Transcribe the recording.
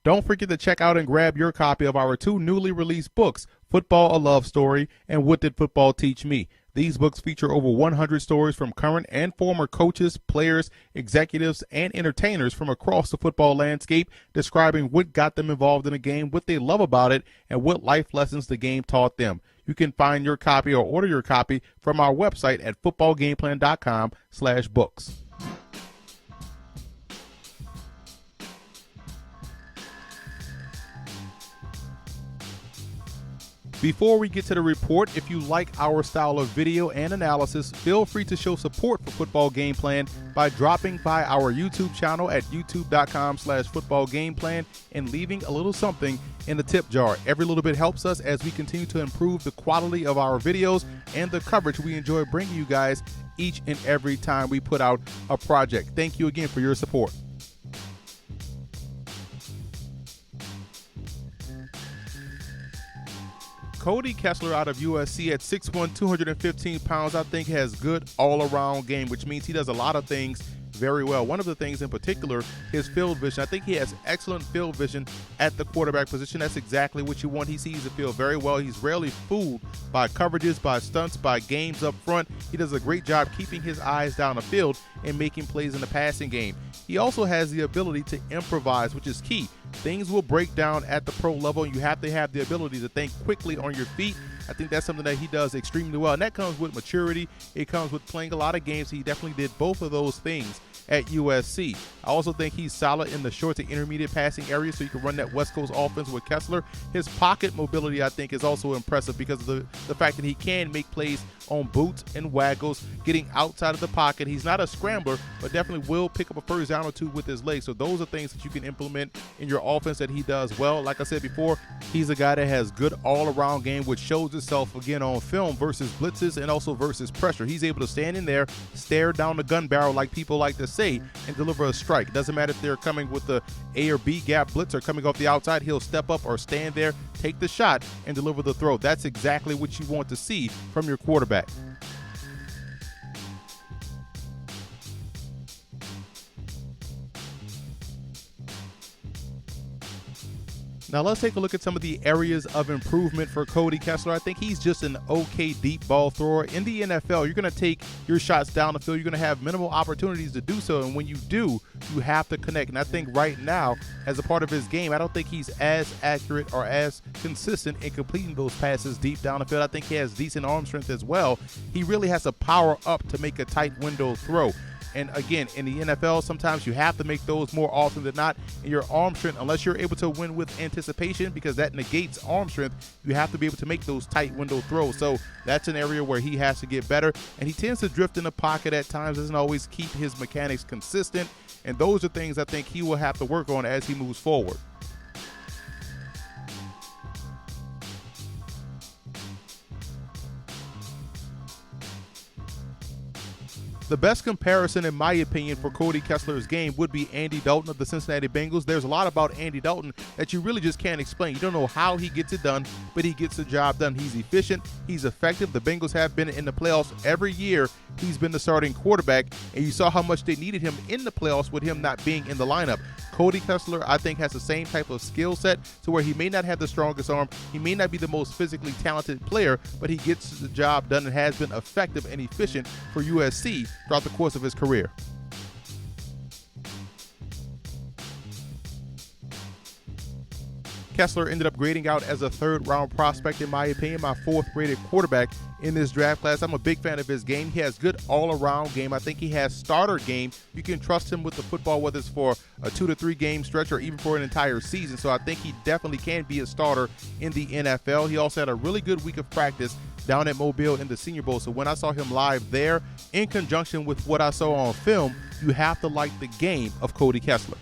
Don't forget to check out and grab your copy of our 2 newly released books, Football, a Love Story, and What Did Football Teach Me? These books feature over 100 stories from current and former coaches, players, executives, and entertainers from across the football landscape, describing what got them involved in the game, what they love about it, and what life lessons the game taught them. You can find your copy or order your copy from our website at footballgameplan.com/books. Before we get to the report, if you like our style of video and analysis, feel free to show support for Football Game Plan by dropping by our YouTube channel at youtube.com/footballgameplan and leaving a little something in the tip jar. Every little bit helps us as we continue to improve the quality of our videos and the coverage we enjoy bringing you guys each and every time we put out a project. Thank you again for your support. Cody Kessler out of USC at 6'1", 215 pounds, I think has good all-around game, which means he does a lot of things very well. One of the things in particular, his field vision. I think he has excellent field vision at the quarterback position. That's exactly what you want. He sees the field very well. He's rarely fooled by coverages, by stunts, by games up front. He does a great job keeping his eyes down the field and making plays in the passing game. He also has the ability to improvise, which is key. Things will break down at the pro level, and you have to have the ability to think quickly on your feet. I think that's something that he does extremely well, and that comes with maturity. It comes with playing a lot of games. He definitely did both of those things at USC. I also think he's solid in the short to intermediate passing area, so you can run that West Coast offense with Kessler. His pocket mobility, I think, is also impressive because of the fact that he can make plays on boots and waggles, getting outside of the pocket. He's not a scrambler, but definitely will pick up a first down or two with his legs. So those are things that you can implement in your offense that he does well. Like I said before, he's a guy that has good all-around game, which shows itself again on film versus blitzes and also versus pressure. He's able to stand in there, stare down the gun barrel like people like to say, and deliver a strike. It doesn't matter if they're coming with the A or B gap blitz or coming off the outside. He'll step up or stand there, take the shot, and deliver the throw. That's exactly what you want to see from your quarterback. Now let's take a look at some of the areas of improvement for Cody Kessler. I think he's just an okay deep ball thrower. In the NFL, you're going to take your shots down the field. You're going to have minimal opportunities to do so, and when you do, you have to connect. And I think right now, as a part of his game, I don't think he's as accurate or as consistent in completing those passes deep down the field. I think he has decent arm strength as well. He really has to power up to make a tight window throw. And again, in the NFL, sometimes you have to make those more often than not. And your arm strength, unless you're able to win with anticipation, because that negates arm strength, you have to be able to make those tight window throws. So that's an area where he has to get better. And he tends to drift in the pocket at times, doesn't always keep his mechanics consistent. And those are things I think he will have to work on as he moves forward. The best comparison, in my opinion, for Cody Kessler's game would be Andy Dalton of the Cincinnati Bengals. There's a lot about Andy Dalton that you really just can't explain. You don't know how he gets it done, but he gets the job done. He's efficient. He's effective. The Bengals have been in the playoffs every year. He's been the starting quarterback, and you saw how much they needed him in the playoffs with him not being in the lineup. Cody Kessler, I think, has the same type of skill set to where he may not have the strongest arm. He may not be the most physically talented player, but he gets the job done and has been effective and efficient for USC throughout the course of his career. Kessler ended up grading out as a third-round prospect, in my opinion, my fourth-rated quarterback in this draft class. I'm a big fan of his game. He has good all-around game. I think he has starter game. You can trust him with the football, whether it's for a 2 to 3 game stretch or even for an entire season. So I think he definitely can be a starter in the NFL. He also had a really good week of practice down at Mobile in the Senior Bowl. So when I saw him live there, in conjunction with what I saw on film, you have to like the game of Cody Kessler.